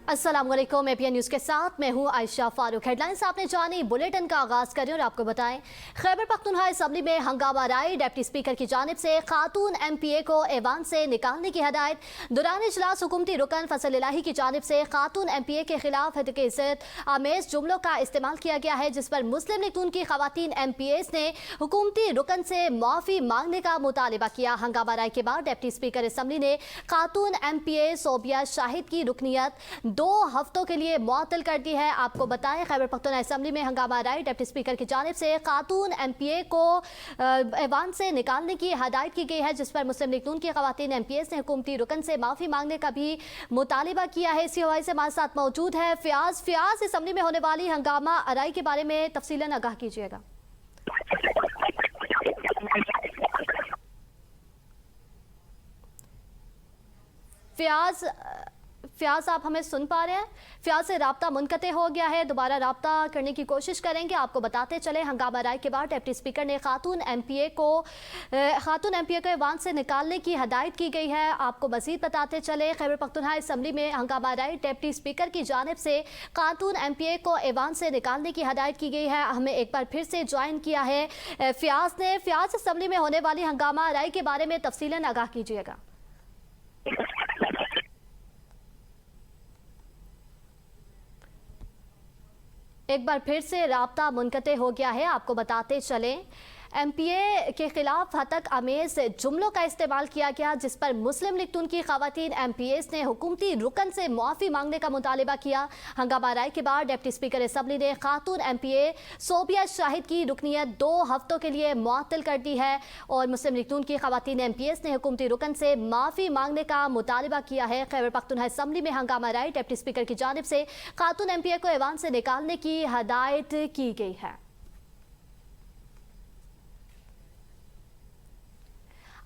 अस्सलाम वालेकुम। APN news के साथ मैं हूं आयशा फारूक। हेडलाइंस आपने जानी, बुलेटिन का आगाज करें और आपको बताएं। खैबर पख्तूनख्वा असम्बली में हंगामा राय, डिप्टी स्पीकर की जानिब से खातून एमपीए को ऐवान से निकालने की हदायत। दौरान इजलास हुकूमती रुकन फजल इलाही की जानिब से खातून एमपीए के खिलाफ हद के इज्जत आमेज जुमलों का इस्तेमाल किया गया है, जिस पर मुस्लिम लीग नून की खवातीन एमपीएस ने हुकूमती रुकन से माफ़ी मांगने का मुतालिबा किया। हंगामा राय के बाद डिप्टी स्पीकर असम्बली ने खातून एमपीए सोबिया शाहिद की रुकनीत 2 हफ्तों के लिए मुअत्तल कर दी है। आपको बताएं, खैबर पख्तूनख्वा असम्बली में हंगामा राय, डिप्टी स्पीकर की जानिब से खातून एमपीए को ऐवान से निकालने की हदायत की गई है, जिस पर मुस्लिम लीग नून की खवातीन एमपीएस ने हुकूमती रुकन से माफ़ी मांगने का भी मुतालिबा किया है। इसी हवाले से हमारे साथ मौजूद है फयाज। असम्बली में होने वाली हंगामा राय के बारे में तफसीलन आगाह कीजिएगा। फयाज, आप हमें सुन पा रहे हैं? फयाज से राब्ता मुनक़ते हो गया है, दोबारा राब्ता करने की कोशिश करेंगे। आपको बताते चले, हंगामा राय के बाद डिप्टी स्पीकर ने खातून एमपीए को ऐवान से निकालने की हदायत की गई है। आपको मज़ीद बताते चले, खैबर पख्तूनख्वा असम्बली में हंगामा राय, डिप्टी स्पीकर की जानिब से खातून एमपीए को ऐवान से निकालने की हदायत की गई है। हमें एक बार फिर से ज्वाइन किया है फयाज ने। फयाज, असम्बली में होने वाली हंगामा राय के बारे में तफसीलन आगाह कीजिएगा। एक बार फिर से राब्ता मुनक़ते हो गया है। आपको बताते चलें, एमपीए के खिलाफ हतक आमेज जुमलों का इस्तेमाल किया गया, जिस पर मुस्लिम लीग नून की खवातीन एमपीएस ने हुकूमती रुकन से मुआफ़ी मांगने का मुतालिबा किया। हंगामा राय के बाद डिप्टी स्पीकर असम्बली ने खातून एमपीए सोबिया शाहिद की रुकनीत 2 हफ्तों के लिए मुअत्तल कर दी है और मुस्लिम लीग नून की खवातीन एमपीएस ने हुकूमती रुकन से माफ़ी मांगने का मुतालिबा किया है। खैबर पख्तूनख्वा असम्बली में हंगामा राय, डिप्टी स्पीकर की जानिब से खातून एमपीए को ऐवान से निकालने की हदायत की गई है।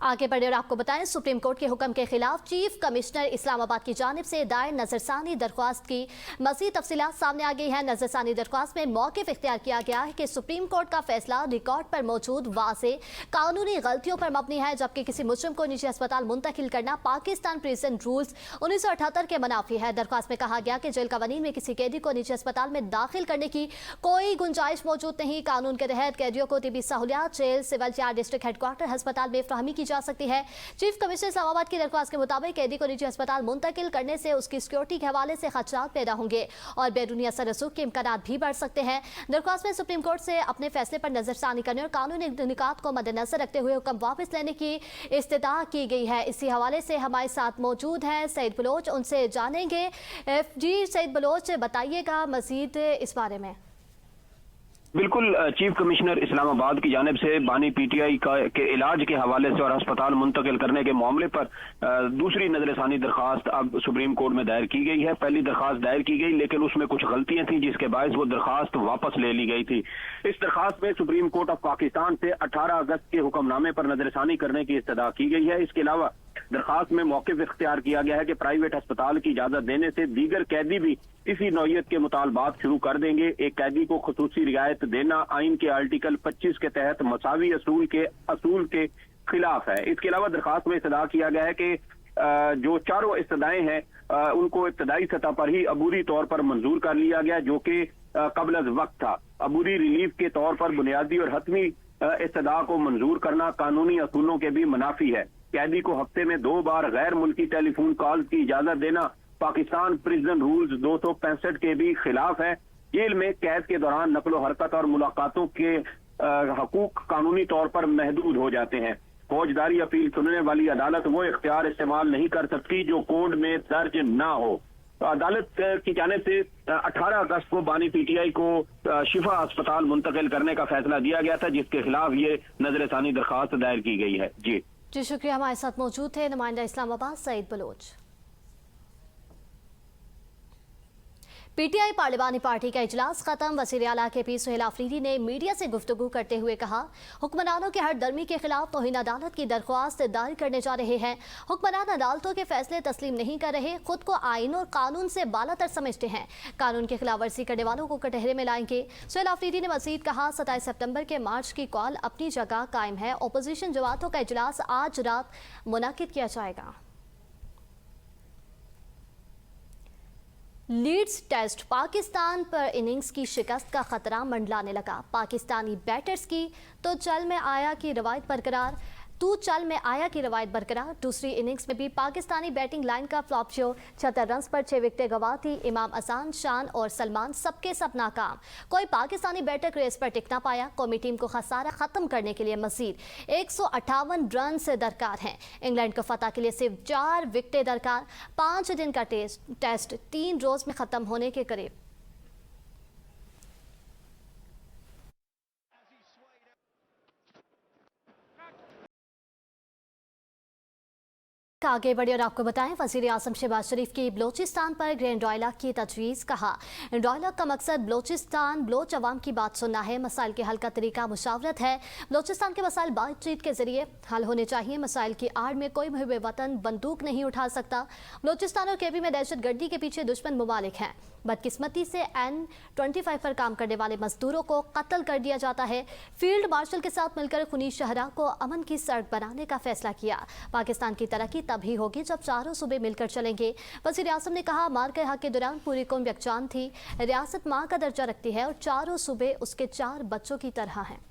आगे बढ़े और आपको बताएं, सुप्रीम कोर्ट के हुक्म के खिलाफ चीफ कमिश्नर इस्लामाबाद की जानिब से दायर नजरसानी दरख्वास्त की मज़ीद तफसीलात सामने आ गई है। नजरसानी दरख्वास्त में मौक़िफ़ इख्तियार किया गया है कि सुप्रीम कोर्ट का फैसला रिकॉर्ड पर मौजूद वाज़े कानूनी गलतियों पर मबनी है, जबकि किसी मुजरिम को निजी अस्पताल मुंतकिल करना पाकिस्तान प्रिजन रूल्स 1978 के मुनाफी है। दरख्वास्त में कहा गया कि जेल कवानीन में किसी कैदी को निजी अस्पताल में दाखिल करने की कोई गुंजाइश मौजूद नहीं। कानून के तहत कैदियों को तिबी सहूलियात जेल, सिविल या डिस्ट्रिक्ट हेडक्वार्टर अस्पताल में फराहमी की जा सकती है। चीफ कमिश्नर इस्लामाबाद की दरख्वास्त के मुताबिक कैदी को निजी अस्पताल मुंतकिल करने से उसकी सिक्योरिटी के हवाले से खदशात पैदा होंगे और बैरूनी असर रसूख के इम्कानात भी बढ़ सकते हैं। दरख्वास्त में सुप्रीम कोर्ट से अपने फैसले पर नजरसानी करने और कानूनी निकात को मद्देनजर रखते हुए हुक्म वापस लेने की इस्तदा की गई है। इसी हवाले से हमारे साथ मौजूद हैं सईद बलोच, उनसे जानेंगे। जी सईद बलोच, बताइएगा मजीद इस बारे में। बिल्कुल, चीफ कमिश्नर इस्लामाबाद की जानिब से बानी पीटीआई के इलाज के हवाले से और अस्पताल मुंतकिल करने के मामले पर दूसरी नजरसानी दरखास्त अब सुप्रीम कोर्ट में दायर की गई है। पहली दरखास्त दायर की गई, लेकिन उसमें कुछ गलतियां थी, जिसके बायस वो दरखास्त वापस ले ली गई थी। इस दरखास्त में सुप्रीम कोर्ट ऑफ पाकिस्तान से 18 अगस्त के हुक्मनामे पर नजरसानी करने की इस्तदा की गई है। इसके अलावा दरखास्त में मौक़िफ़ इख्तियार किया गया है कि प्राइवेट अस्पताल की इजाजत देने से दीगर कैदी भी इसी नौयत के मुतालबात शुरू कर देंगे। एक कैदी को खुसूसी रियायत देना आइन के आर्टिकल 25 के तहत मसावी असूल के खिलाफ है। इसके अलावा दरखास्त में इस्तदा किया गया है कि जो चारों इस्तदाएं हैं उनको इब्तदाई सतह पर ही अबूरी तौर पर मंजूर कर लिया गया, जो कि कबल अज वक्त था। अबूरी रिलीफ के तौर पर बुनियादी और हतमी इस्तदा को मंजूर करना कानूनी असूलों के भी मुनाफी है। कैदी को हफ्ते में 2 बार गैर मुल्की टेलीफोन कॉल की इजाजत देना पाकिस्तान प्रिजन रूल्स 265 के भी खिलाफ है। जेल में कैद के दौरान नकलो हरकत और मुलाकातों के हकूक कानूनी तौर पर महदूद हो जाते हैं। फौजदारी अपील सुनने वाली अदालत वो इख्तियार इस्तेमाल नहीं कर सकती जो कोड में दर्ज ना हो। तो अदालत की जानिब से 18 अगस्त को बानी पीटीआई को शिफा अस्पताल मुंतकिल करने का फैसला दिया गया था, जिसके खिलाफ ये नजरसानी दरखास्त दायर की गई है। जी शुक्रिया। हमारे साथ मौजूद थे नुमाइंदा इस्लामाबाद सईद बलोच। पीटीआई पार्लिमानी पार्टी का इजलास खत्म। वज़ीर आला के पी सुहेल आफरीदी ने मीडिया से गुफ्तगू करते हुए कहा, हुक्मरानों के हर दर्मी के खिलाफ तौहीन अदालत की दरख्वास्त दायर करने जा रहे हैं। हुक्मरान अदालतों के फैसले तस्लीम नहीं कर रहे, खुद को आइन और कानून से बालातर समझते हैं, कानून की खिलाफ वर्जी करने वालों को कटहरे में लाएंगे। सुहेल आफरीदी ने मजीद कहा, 27 सितंबर के मार्च की कॉल अपनी जगह कायम है। अपोजिशन जमातों का इजलास आज रात मुनाकिद किया जाएगा। लीड्स टेस्ट पाकिस्तान पर इनिंग्स की शिकस्त का खतरा मंडलाने लगा। पाकिस्तानी बैटर्स की तो चल में आया की रवायत बरकरार। दूसरी इनिंग्स में भी पाकिस्तानी बैटिंग लाइन का फ्लॉप शो। 76 रन्स पर 6 विकेटें गंवाती इमाम असान, शान और सलमान सबके सब नाकाम। कोई पाकिस्तानी बैटर क्रेज पर टिक ना पाया। कौमी टीम को खसारा खत्म करने के लिए मजीद 158 रन से दरकार हैं। इंग्लैंड को फतह के लिए सिर्फ 4 विकेटें दरकार। 5 दिन का टेस्ट 3 रोज में खत्म होने के करीब। आगे बढ़े और आपको बताएं, वज़ीर आज़म शहबाज शरीफ की बलोचिस्तान पर ग्रैंड डायलॉग की तजवीज़। कहा, डायलॉग का मकसद बलोच अवाम की बात सुनना है। मसाइल के हल का तरीका मुशावरत है। बलोचिस्तान के मसाइल बातचीत के जरिए हल होने चाहिए। मसाइल की आड़ में कोई मुहिब वतन बंदूक नहीं उठा सकता। बलोचिस्तान और केबी में दहशत गर्दी के पीछे दुश्मन मुमालिक हैं। बदकिस्मती से N25 पर काम करने वाले मजदूरों को कत्ल कर दिया जाता है। फील्ड मार्शल के साथ मिलकर खुनी शहरा को अमन की सड़क बनाने का फैसला किया। पाकिस्तान की तरक्की तभी होगी जब चारों सूबे मिलकर चलेंगे। वज़ीर आज़म ने कहा, मार के हक के दौरान पूरी कौम यकजान थी। रियासत माँ का दर्जा रखती है और चारों सूबे उसके 4 बच्चों की तरह हैं।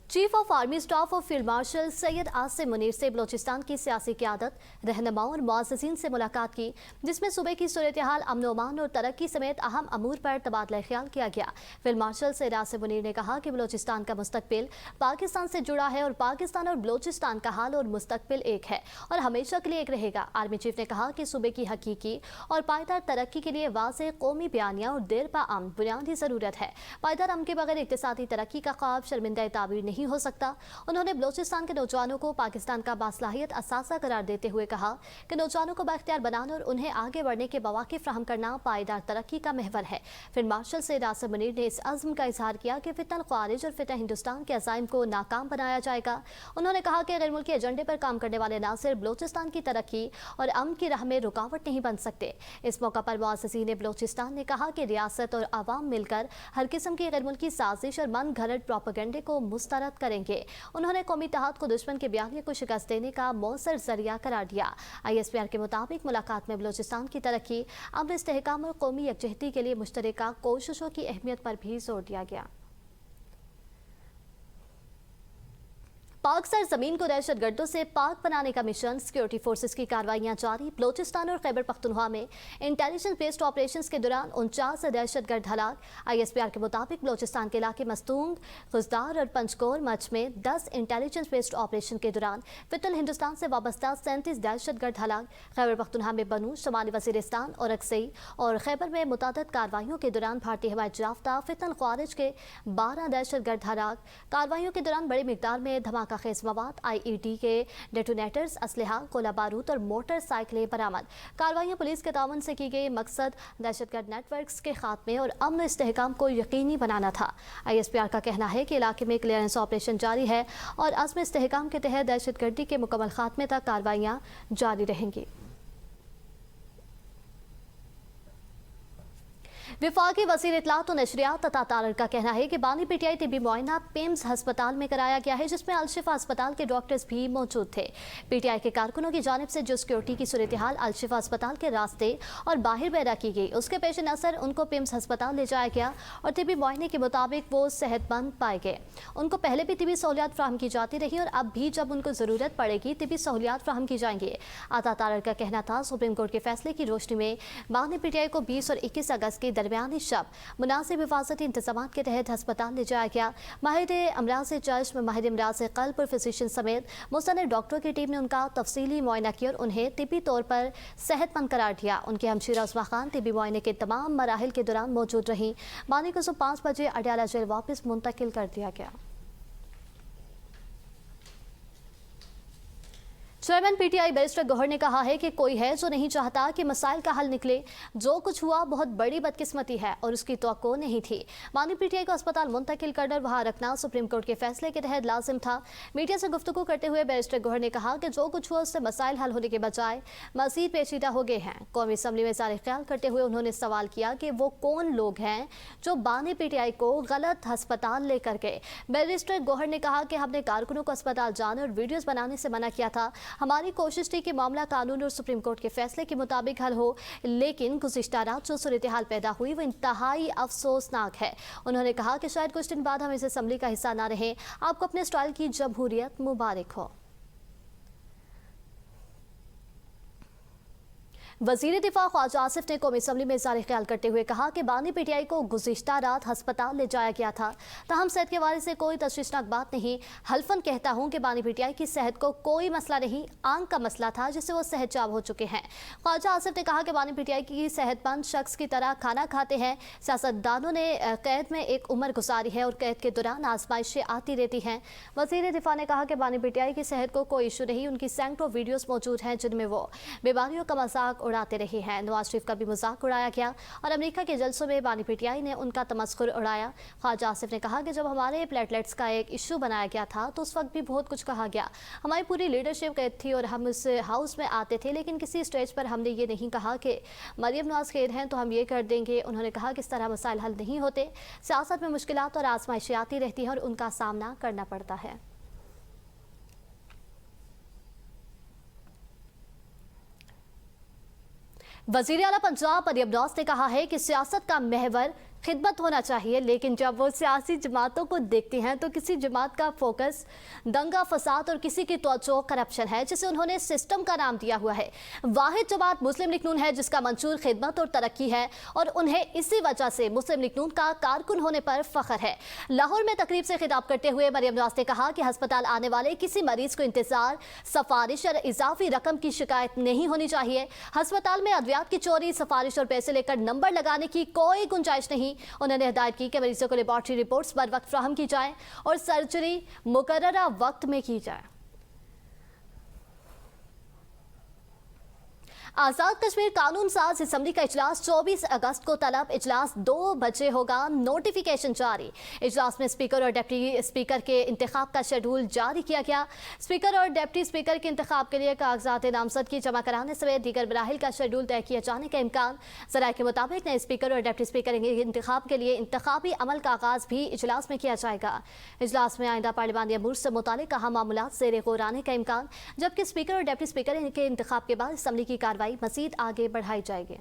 चीफ ऑफ आर्मी स्टाफ और फील्ड मार्शल सैयद आसिम मुनीर से बलोचिस्तान की सियासी क़यादत, रहनुमाओं और मुअज़्ज़िज़ीन से मुलाकात की, जिसमें सूबे की सूरत हाल, अमन अमान और तरक्की समेत अहम अमूर पर तबादला ख्याल किया गया। फील्ड मार्शल सैयद आसिम मुनीर ने कहा कि बलोचिस्तान का मुस्तकबिल पाकिस्तान से जुड़ा है और पाकिस्तान और बलोचिस्तान का हाल और मुस्तकबिल एक है और हमेशा के लिए एक रहेगा। आर्मी चीफ ने कहा कि सूबे की हकीकी और पायदार तरक्की के लिए वाज़ेह कौमी बयानिया और देर पा अमन बुनियादी ज़रूरत है। पायदार अमन के बगैर इक़्तिसादी तरक्की का ख्वाब शर्मिंदा ताबीर नहीं हो सकता। उन्होंने बलोचिस्तान के नौजवानों को पाकिस्तान का बासलाहियत असासा करार देते हुए कहा कि नौजवानों को बाख्तियार बनाना और उन्हें आगे बढ़ने के मौके फराहम करना पायदार तरक्की का महवर है। फील्ड मार्शल सैयद आसिम मुनीर ने इस अज़्म का इजहार किया कि फितन ख्वारिज और फितन हिंदुस्तान के अज़ाइम को नाकाम बनाया जाएगा। उन्होंने कहा कि गैर मुल्की एजेंडे पर काम करने वाले नासिर बलोचिस्तान की तरक्की और अमन की राह में रुकावट नहीं बन सकते। इस मौका पर मुअज़्ज़िज़ीन बलोचिस्तान ने कहा कि रियासत और आवाम मिलकर हर किस्म की गैर मुल्की साजिश और मन घड़त प्रोपेगेंडे को मुस्तरद करेंगे। उन्होंने कौमी इत्तेहाद को दुश्मन के बयानिए को शिकस्त देने का मौसर जरिया करार दिया। ISPR के मुताबिक मुलाकात में बलोचिस्तान की तरक्की, अमन, इस्तेहकाम और कौमी यकजहती के लिए मुश्तरका कोशिशों की अहमियत पर भी जोर दिया गया। पाक सरजमीन को दहशत गर्दों से पाक बनाने का मिशन, सिक्योरिटी फोर्सेस की कार्रवाइयां जारी। बलोचिस्तान और खैबर पख्तूनख्वा में इंटेलिजेंस बेस्ड ऑपरेशंस के दौरान 49 दहशतगर्द हलाक। ISPR के मुताबिक बलोचिस्तान के इलाके मस्तूंग, खुजदार और पंचकोर मच में 10 इंटेलिजेंस बेस्ड ऑपरेशन के दौरान फितल हिंदुस्तान से वाबस्ता 37 दहशतगर्द हलाक। खैबर पख्तूनख्वा में बनू, शुमाली वजीरिस्तान और अक्सई और खैबर में मुतअद्दिद कार्रवाइयों के दौरान भारतीय हिमायत याफ्ता फितल ख्वारिज के 12 दहशतगर्द हलाक। कार्रवाइयों के दौरान बड़ी मिकदार में धमाका खेज मवाद, IED के डेटोनेटर्स, असलहा, गोला बारूद और मोटरसाइकिलें बरामद। कार्रवाइयां पुलिस के तावन से की गई। मकसद दहशतगर्द नेटवर्क्स के खात्मे और अमन इस्तेहकाम को यकीनी बनाना था। ISPR का कहना है कि इलाके में क्लियरेंस ऑपरेशन जारी है और अज़्म इस्तेहकाम के तहत दहशतगर्दी के मुकम्मल खात्मे तक कार्रवाइयां जारी रहेंगी। विफाकी वज़ीर इत्तलात और नशरियात अता तारर का कहना है कि बानी PTI तिबी मुआयना पिम्स हस्पताल में कराया गया है, जिसमें अलशिफा अस्पताल के डॉक्टर्स भी मौजूद थे। PTI के कारकुनों की जानिब से जो सिक्योरिटी की सूरत हाल अलशिफा अस्पताल के रास्ते और बाहर पैदा की गई, उसके पेश नज़र उनको पिम्स हस्पताल ले जाया गया और तिबी मुआयने के मुताबिक वो सेहतमंद पाए गए। उनको पहले भी तिबी सहूलियात फ्राहम की जाती रही और अब भी जब उनको ज़रूरत पड़ेगी तिबी सहूलियात फ्राहम की जाएंगी। अता तारर का कहना था, सुप्रीम कोर्ट के फैसले की रोशनी में बानी PTI को 20 और 21 अगस्त के दरमियानी शब मुनासिब हिफाजती इंतजाम के तहत हस्पताल ले जाया गया। माहिर अमराज चश्म, माहिर अमराज कल्ब और फिजिशियन समेत मुस्तनद डॉक्टरों की टीम ने उनका तफसीली मुआयना किया और उन्हें तिबी तौर पर सेहतमंद करार दिया। उनके हमशीरा उस्मा खान तिबी मुआयने के तमाम मराहिल के दौरान मौजूद रहीं। बानी को सुबह 5 बजे अडयाला जेल वापस मुंतकिल कर दिया गया। चेयरमैन PTI बैरिस्टर गौहर ने कहा है कि कोई है जो नहीं चाहता कि मसाइल का हल निकले। जो कुछ हुआ बहुत बड़ी बदकिस्मती है और उसकी तवक्को नहीं थी। बानी PTI को अस्पताल मुंतकिल कर वहाँ रखना सुप्रीम कोर्ट के फैसले के तहत लाजिम था। मीडिया से गुफ्तगू करते हुए बैरिस्टर गौहर ने कहा कि जो कुछ हुआ उससे मसाइल हल होने के बजाय मजीद पेचीदा हो गए हैं। कौमी असम्बली में इज़हार ख्याल करते हुए उन्होंने सवाल किया कि वो कौन लोग हैं जो बानी PTI को गलत अस्पताल लेकर गए। बैरिस्टर गौहर ने कहा कि हमने कारकुनों को अस्पताल जाने और वीडियोज़ बनाने से मना किया था। हमारी कोशिश थी कि मामला कानून और सुप्रीम कोर्ट के फैसले के मुताबिक हल हो, लेकिन गुज़िश्ता रात जो सूरत हाल पैदा हुई वो इंतहाई अफसोसनाक है। उन्होंने कहा कि शायद कुछ दिन बाद हम इस असेंबली का हिस्सा ना रहें। आपको अपने स्टाइल की जमहूरियत मुबारक हो। वज़ीर दिफा ख्वाजा आसिफ ने कौमी असम्बली में इज़हार ख्याल करते हुए कहा कि बानी पीटीआई को गुज़िश्ता रात हस्पताल ले जाया गया था। ताहम सेहत के हवाले से कोई तशवीशनाक बात नहीं। हल्फन कहता हूँ कि बानी पीटीआई की सेहत को कोई मसला नहीं, आंख का मसला था जिससे वो सेहतयाब हो चुके हैं। ख्वाजा आसिफ ने कहा कि बानी पीटीआई की सेहतमंद शख्स की तरह खाना खाते हैं। सियासतदानों ने कैद में एक उम्र गुजारी है और कैद के दौरान आजमाइशें आती रहती हैं। वज़ीर दिफा ने कहा कि बानी पीटीआई की सेहत को कोई इशू नहीं। उनकी सैकड़ों वीडियोज़ मौजूद हैं जिनमें वो बीमारियों का मजाक उड़ाते रहे हैं। नवाज शरीफ का भी मजाक उड़ाया गया और अमेरिका के जलसों में बानी पीटीआई ने उनका तमस्कुर उड़ाया। ख्वाजा आसिफ ने कहा कि जब हमारे प्लेटलेट्स का एक इशू बनाया गया था तो उस वक्त भी बहुत कुछ कहा गया। हमारी पूरी लीडरशिप कैद थी और हम उस हाउस में आते थे, लेकिन किसी स्टेज पर हमने ये नहीं कहा कि मरियम नवाज कैद हैं तो हम ये कर देंगे। उन्होंने कहा कि इस तरह मसाइल हल नहीं होते। सियासत में मुश्किलात और आजमाइशें आती रहती हैं और उनका सामना करना पड़ता है। वज़ीर आला पंजाब मरियम नवाज ने कहा है कि सियासत का महवर खिदमत होना चाहिए, लेकिन जब वो सियासी जमातों को देखते हैं तो किसी जमात का फोकस दंगा फसाद और किसी की तवज्जो करप्शन है, जिसे उन्होंने सिस्टम का नाम दिया हुआ है। वाहिद जमात मुस्लिम लीग नून है जिसका मंशूर खिदमत और तरक्की है और उन्हें इसी वजह से मुस्लिम लीग नून का कारकुन होने पर फख्र है। लाहौर में तकरीब से खिताब करते हुए मरियम नवाज ने कहा कि अस्पताल आने वाले किसी मरीज को इंतजार, सफारिश और इजाफी रकम की शिकायत नहीं होनी चाहिए। अस्पताल में अद्वियात की चोरी, सफारिश और पैसे लेकर नंबर लगाने की कोई गुंजाइश नहीं। उन्होंने हिदायत की कि मरीजों को लेबॉर्ट्री रिपोर्ट्स बर वक्त फ्राहम की जाए और सर्जरी मुकर्ररा वक्त में की जाए। आज़ाद कश्मीर कानून साज असम्बली का इजलास 24 अगस्त को तलब इजलास 2 बजे होगा। नोटिफिकेशन जारी। इजलास में स्पीकर और डिप्टी स्पीकर के इंतखाब का शेड्यूल जारी किया गया। स्पीकर और डिप्टी स्पीकर के इंतखाब के लिए कागजात नामजद की जमा कराने समेत दीगर मराहिल का शेड्यूल तय किए जाने का इम्कान। ज़राए के मुताबिक नए स्पीकर और डिप्टी स्पीकर के इंतखाब के लिए इंतखाबी अमल का आगाज भी इजलास में किया जाएगा। इजलास में आइंदा पार्लिमानी अमूर से मुतालिक अहम मामलात ज़ेर गौर आने का इम्कान, जबकि स्पीकर और डिप्टी स्पीकर के इंतखाब के बाद असम्बली की कार्रवाई मज़ीद आगे बढ़ाई जाएगी।